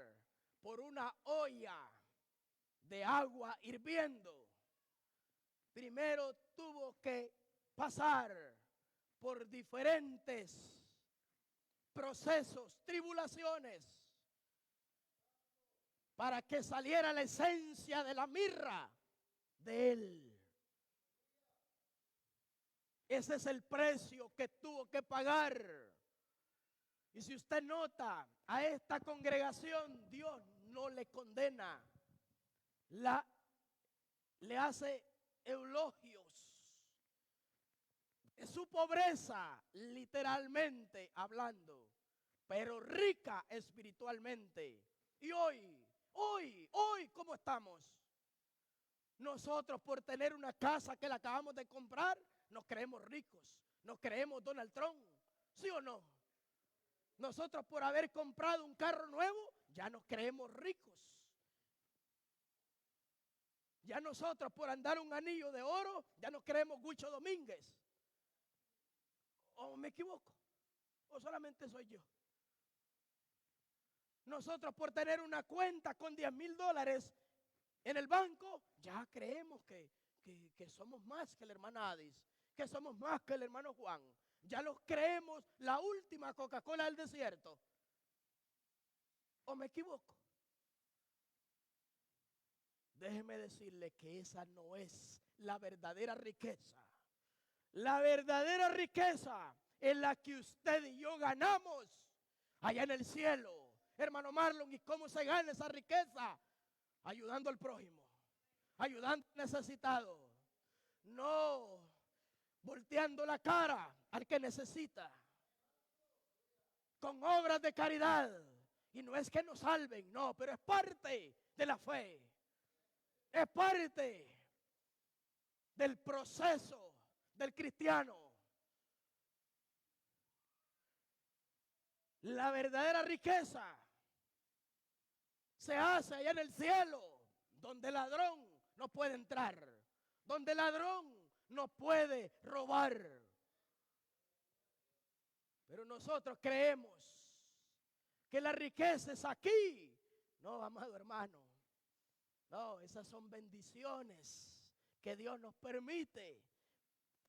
por una olla de agua hirviendo. Primero tuvo que pasar por diferentes procesos, tribulaciones, para que saliera la esencia de la mirra de él. Ese es el precio que tuvo que pagar. Y si usted nota, a esta congregación Dios no le condena, le hace elogios de su pobreza, literalmente hablando, pero rica espiritualmente. Y hoy, ¿cómo estamos? Nosotros por tener una casa que la acabamos de comprar, nos creemos ricos, nos creemos Donald Trump, ¿sí o no? Nosotros por haber comprado un carro nuevo, ya nos creemos ricos. Ya nosotros por andar un anillo de oro, ya nos creemos Gucho Domínguez. ¿O me equivoco? ¿O solamente soy yo? Nosotros por tener una cuenta con $10,000 en el banco, ya creemos que somos más que la hermana Adis, que somos más que el hermano Juan. Ya los creemos la última Coca-Cola del desierto. ¿O me equivoco? Déjeme decirle que esa no es la verdadera riqueza. La verdadera riqueza es la que usted y yo ganamos allá en el cielo. Hermano Marlon, ¿y cómo se gana esa riqueza? Ayudando al prójimo, ayudando al necesitado. No volteando la cara al que necesita. Con obras de caridad. Y no es que nos salven, no, pero es parte de la fe. Es parte del proceso del cristiano. La verdadera riqueza se hace allá en el cielo, donde el ladrón no puede entrar, donde el ladrón no puede robar. Pero nosotros creemos que la riqueza es aquí. No, amado hermano. No, esas son bendiciones que Dios nos permite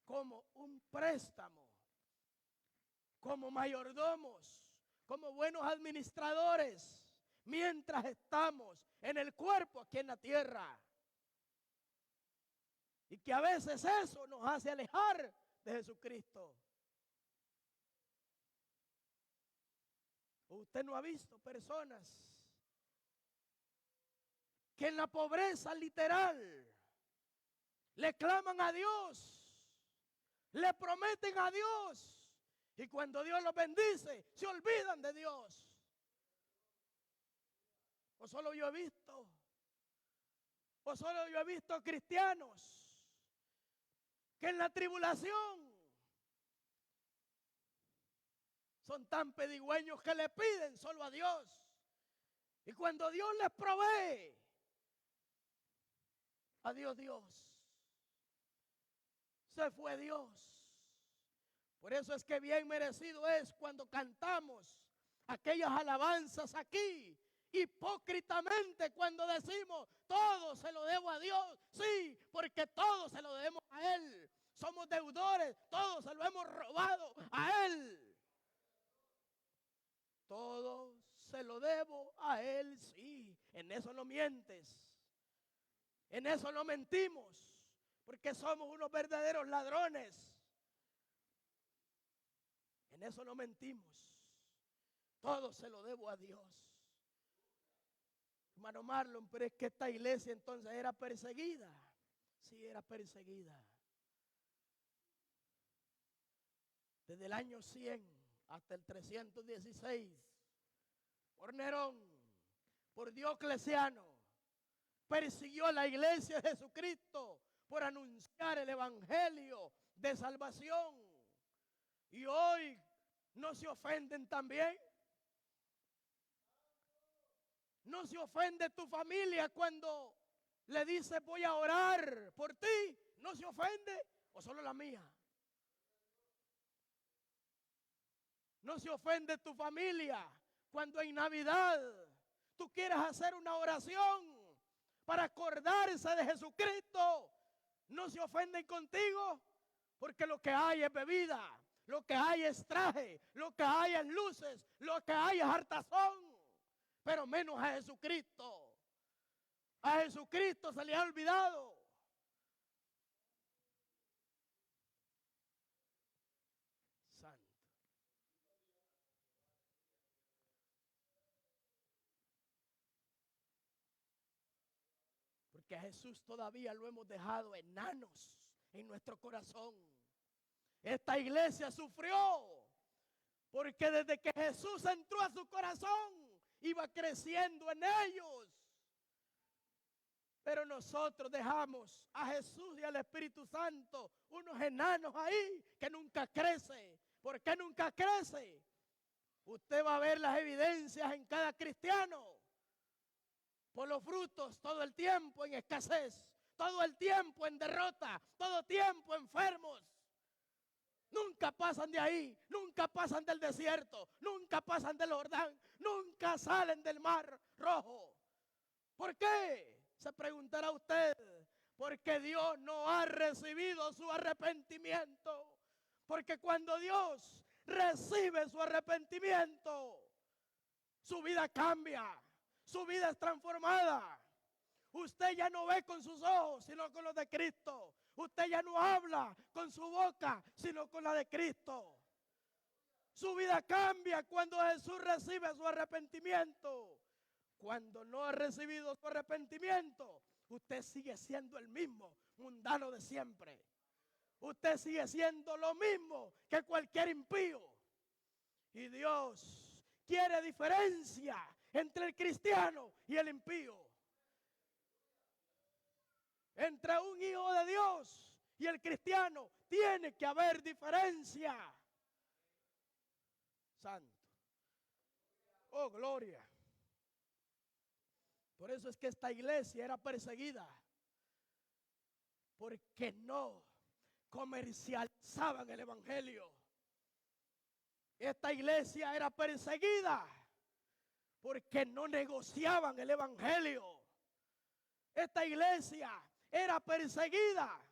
como un préstamo, como mayordomos, como buenos administradores, mientras estamos en el cuerpo aquí en la tierra. Y que a veces eso nos hace alejar de Jesucristo. Usted no ha visto personas que en la pobreza literal le claman a Dios, le prometen a Dios, y cuando Dios los bendice, se olvidan de Dios. O solo yo he visto cristianos que en la tribulación son tan pedigüeños que le piden solo a Dios. Y cuando Dios les provee, adiós Dios, se fue Dios. Por eso es que bien merecido es cuando cantamos aquellas alabanzas aquí, hipócritamente cuando decimos todo se lo debo a Dios. Sí, porque todo se lo debemos a Él. Somos deudores, todo se lo hemos robado a Él. Todo se lo debo a Él, sí. En eso no mientes. En eso no mentimos. Porque somos unos verdaderos ladrones. En eso no mentimos. Todo se lo debo a Dios. Hermano Marlon, pero es que esta iglesia entonces era perseguida. Sí, era perseguida. Desde el año 100 hasta el 316, por Nerón, por Diocleciano, persiguió a la iglesia de Jesucristo por anunciar el evangelio de salvación. Y hoy no se ofenden también. No se ofende tu familia cuando le dice voy a orar por ti. No se ofende, o solo la mía. No se ofende tu familia cuando en Navidad tú quieres hacer una oración para acordarse de Jesucristo. No se ofenden contigo porque lo que hay es bebida, lo que hay es traje, lo que hay es luces, lo que hay es hartazón, pero menos a Jesucristo. A Jesucristo se le ha olvidado. Porque a Jesús todavía lo hemos dejado enanos en nuestro corazón. Esta iglesia sufrió porque desde que Jesús entró a su corazón iba creciendo en ellos. Pero nosotros dejamos a Jesús y al Espíritu Santo unos enanos ahí que nunca crecen. ¿Por qué nunca crece? Usted va a ver las evidencias en cada cristiano. Por los frutos, todo el tiempo en escasez, todo el tiempo en derrota, todo el tiempo enfermos. Nunca pasan de ahí, nunca pasan del desierto, nunca pasan del Jordán, nunca salen del mar rojo. ¿Por qué? Se preguntará usted. Porque Dios no ha recibido su arrepentimiento. Porque cuando Dios recibe su arrepentimiento, su vida cambia. Su vida es transformada. Usted ya no ve con sus ojos, sino con los de Cristo. Usted ya no habla con su boca, sino con la de Cristo. Su vida cambia cuando Jesús recibe su arrepentimiento. Cuando no ha recibido su arrepentimiento, usted sigue siendo el mismo mundano de siempre. Usted sigue siendo lo mismo que cualquier impío. Y Dios quiere diferencia entre el cristiano y el impío. Entre un hijo de Dios y el cristiano tiene que haber diferencia. Santo. Oh, gloria. Por eso es que esta iglesia era perseguida. Porque no comercializaban el evangelio. Esta iglesia era perseguida porque no negociaban el evangelio. Esta iglesia era perseguida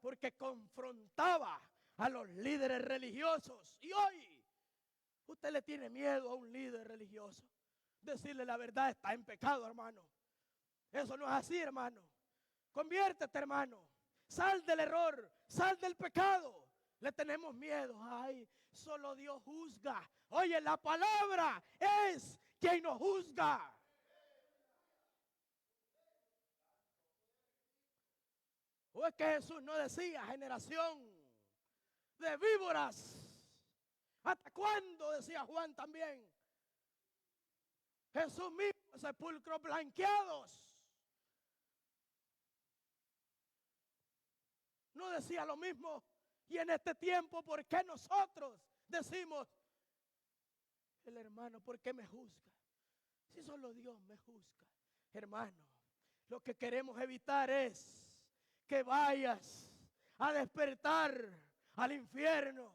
porque confrontaba a los líderes religiosos. Y hoy usted le tiene miedo a un líder religioso. Decirle la verdad está en pecado, hermano. Eso no es así, hermano. Conviértete, hermano. Sal del error, sal del pecado. Le tenemos miedo. Ay, solo Dios juzga. Oye, la palabra es quien nos juzga. ¿O es que Jesús no decía generación de víboras? ¿Hasta cuándo? Decía Juan también. Jesús mismo, sepulcros blanqueados. no decía lo mismo. Y en este tiempo, ¿por qué nosotros decimos, el hermano, ¿por qué me juzga? Si solo Dios me juzga. Hermano, lo que queremos evitar es que vayas a despertar al infierno.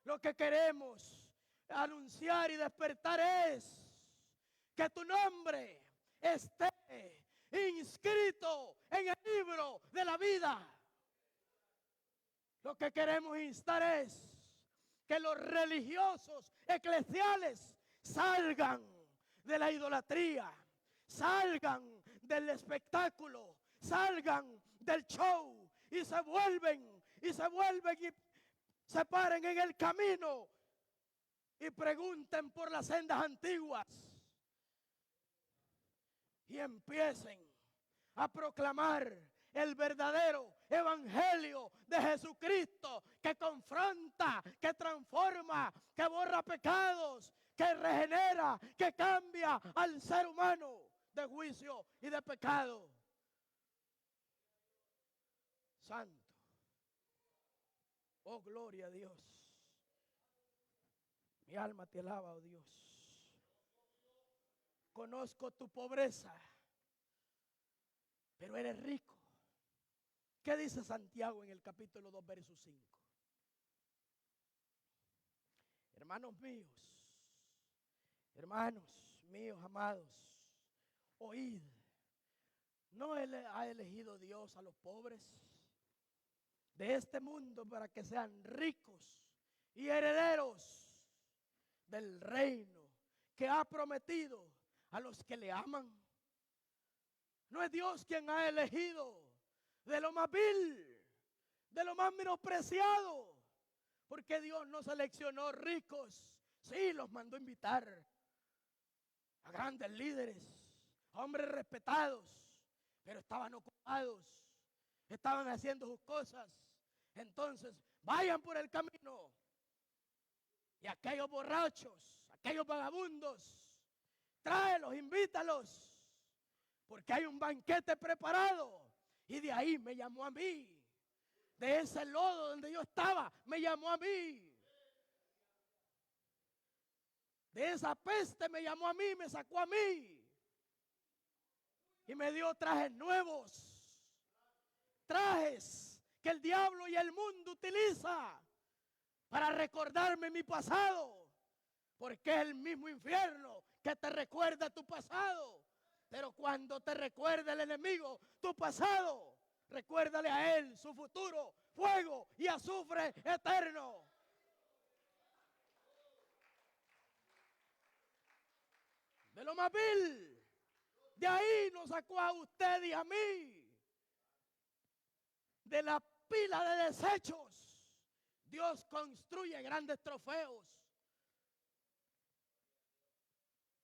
Lo que queremos anunciar y despertar es que tu nombre esté inscrito en el libro de la vida. Lo que queremos instar es que los religiosos eclesiales salgan de la idolatría, salgan del espectáculo, salgan del show y se vuelven y se paren en el camino y pregunten por las sendas antiguas y empiecen a proclamar el verdadero evangelio de Jesucristo, que confronta, que transforma, que borra pecados, que regenera, que cambia al ser humano de juicio y de pecado. Santo. Oh, gloria a Dios. Mi alma te alaba, oh Dios. Conozco tu pobreza, pero eres rico. ¿Qué dice Santiago en el capítulo 2, verso 5? Hermanos míos amados, oíd. ¿No ha elegido Dios a los pobres de este mundo para que sean ricos y herederos del reino que ha prometido a los que le aman? ¿No es Dios quien ha elegido de lo más vil, de lo más menospreciado? Porque Dios no seleccionó ricos, sí, los mandó invitar a grandes líderes, a hombres respetados, pero estaban ocupados, estaban haciendo sus cosas. Entonces, vayan por el camino. Y aquellos borrachos, aquellos vagabundos, tráelos, invítalos, porque hay un banquete preparado. Y de ahí me llamó a mí. De ese lodo donde yo estaba, me llamó a mí. De esa peste me llamó a mí, me sacó a mí. Y me dio trajes nuevos. Trajes que el diablo y el mundo utiliza para recordarme mi pasado. Porque es el mismo infierno que te recuerda tu pasado. Pero cuando te recuerda el enemigo tu pasado, recuérdale a él su futuro, fuego y azufre eterno. De lo más vil, de ahí nos sacó a usted y a mí. De la pila de desechos, Dios construye grandes trofeos.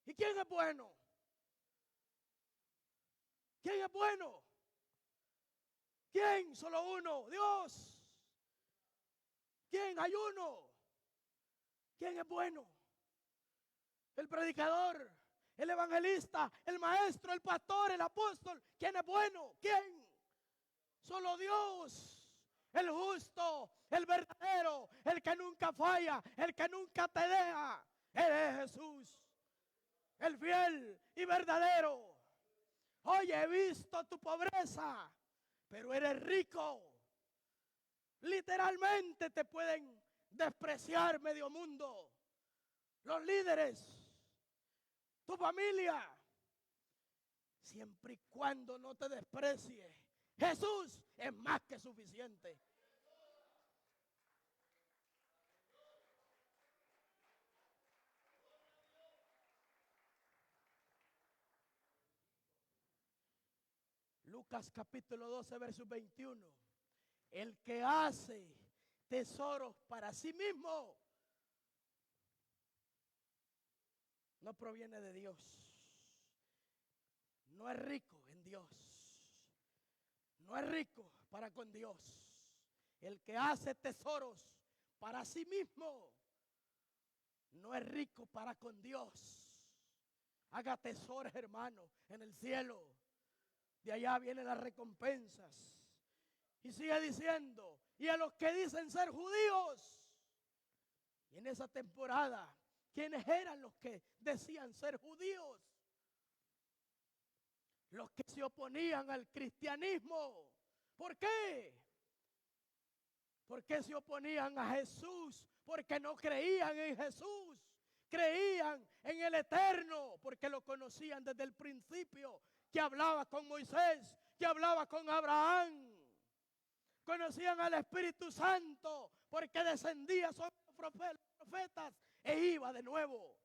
¿Y quién es bueno? ¿Quién es bueno? ¿Quién? Solo uno, Dios. ¿Quién? Hay uno. ¿Quién es bueno? El predicador, el evangelista, el maestro, el pastor, el apóstol. ¿Quién es bueno? ¿Quién? Solo Dios, el justo, el verdadero, el que nunca falla, el que nunca te deja. Él es Jesús, el fiel y verdadero. Oye, he visto tu pobreza, pero eres rico. Literalmente te pueden despreciar medio mundo, los líderes, tu familia, siempre y cuando no te desprecie. Jesús es más que suficiente. Lucas capítulo 12, verso 21. El que hace tesoros para sí mismo no proviene de Dios. No es rico en Dios. No es rico para con Dios. El que hace tesoros para sí mismo no es rico para con Dios. Haga tesoros, hermano, en el cielo. De allá vienen las recompensas. Y sigue diciendo, y a los que dicen ser judíos. Y en esa temporada, ¿quiénes eran los que decían ser judíos? Los que se oponían al cristianismo. ¿Por qué? ¿Por qué se oponían a Jesús? Porque no creían en Jesús. Creían en el Eterno, porque lo conocían desde el principio, que hablaba con Moisés, que hablaba con Abraham. Conocían al Espíritu Santo, porque descendía sobre los profetas e iba de nuevo.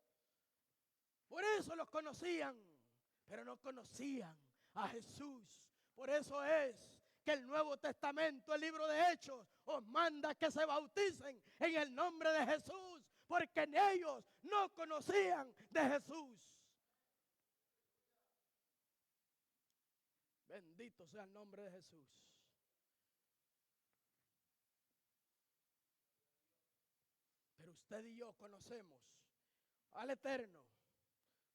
Por eso los conocían, pero no conocían a Jesús. Por eso es que el Nuevo Testamento, el libro de Hechos, os manda que se bauticen en el nombre de Jesús, porque en ellos no conocían de Jesús. Bendito sea el nombre de Jesús. Pero usted y yo conocemos al Eterno,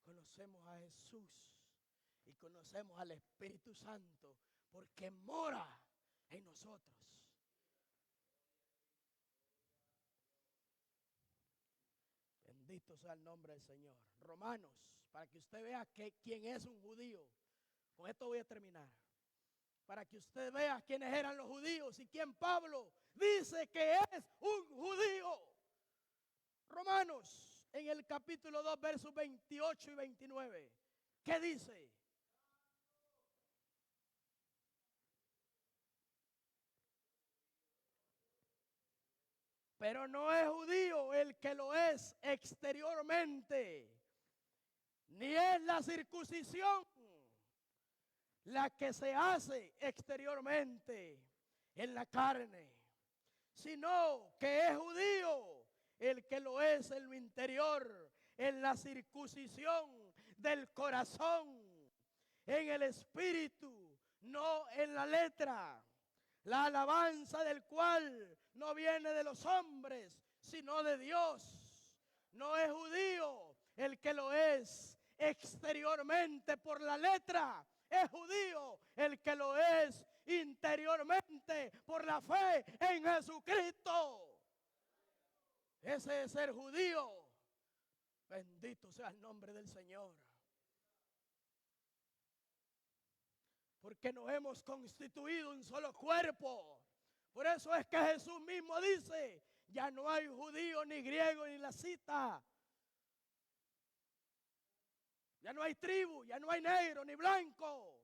conocemos a Jesús y conocemos al Espíritu Santo, porque mora en nosotros. Bendito sea el nombre del Señor. Romanos, para que usted vea quién es un judío. Con esto voy a terminar. Para que usted vea quiénes eran los judíos y quién Pablo dice que es un judío. Romanos, en el capítulo 2, versos 28 y 29. ¿Qué dice? Pero no es judío el que lo es exteriormente, ni es la circuncisión la que se hace exteriormente en la carne, sino que es judío el que lo es en lo interior, en la circuncisión del corazón, en el espíritu, no en la letra. La alabanza del cual no viene de los hombres, sino de Dios. No es judío el que lo es exteriormente por la letra. Es judío el que lo es interiormente por la fe en Jesucristo. Ese es ser judío. Bendito sea el nombre del Señor. Porque nos hemos constituido un solo cuerpo. Por eso es que Jesús mismo dice, ya no hay judío ni griego ni la cita. Ya no hay tribu, ya no hay negro ni blanco.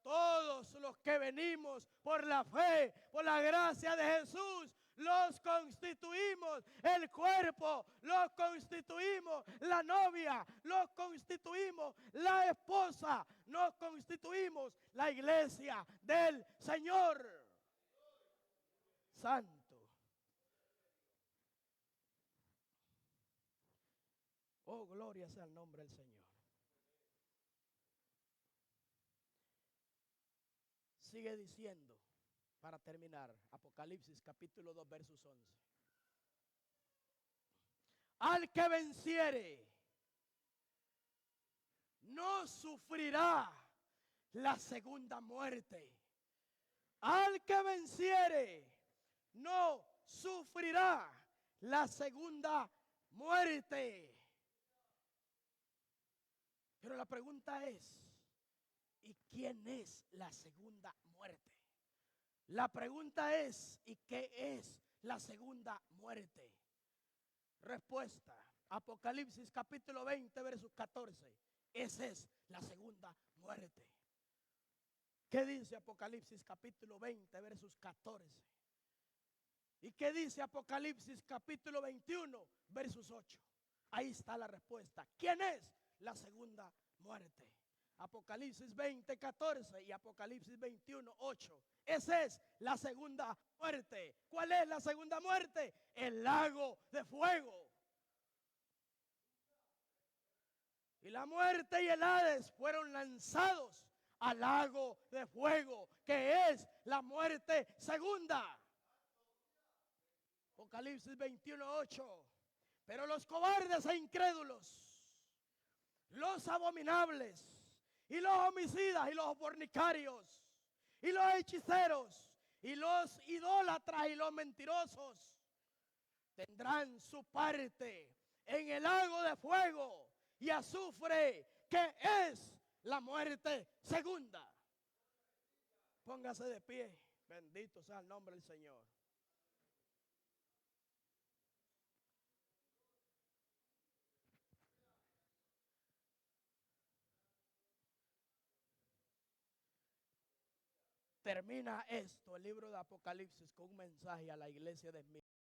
Todos los que venimos por la fe, por la gracia de Jesús, los constituimos el cuerpo, los constituimos la novia, los constituimos la esposa, nos constituimos la iglesia del Señor. Santo. Oh, gloria sea el nombre del Señor. Sigue diciendo, para terminar, Apocalipsis capítulo 2, versos 11. Al que venciere, no sufrirá la segunda muerte. Al que venciere, no sufrirá la segunda muerte. Pero la pregunta es, ¿y quién es la segunda muerte? La pregunta es, ¿y qué es la segunda muerte? Respuesta, Apocalipsis capítulo 20, versos 14. Esa es la segunda muerte. ¿Qué dice Apocalipsis capítulo 20, versos 14? ¿Y qué dice Apocalipsis capítulo 21, versos 8? Ahí está la respuesta. ¿Quién es la segunda muerte? Apocalipsis 20, 14 y Apocalipsis 21, 8. Esa es la segunda muerte. ¿Cuál es la segunda muerte? El lago de fuego. Y la muerte y el Hades fueron lanzados al lago de fuego, que es la muerte segunda. Apocalipsis 21, 8. Pero los cobardes e incrédulos, los abominables, y los homicidas, y los fornicarios, y los hechiceros, y los idólatras y los mentirosos tendrán su parte en el lago de fuego y azufre, que es la muerte segunda. Póngase de pie. Bendito sea el nombre del Señor. Termina esto, el libro de Apocalipsis, con un mensaje a la iglesia de Esmirna.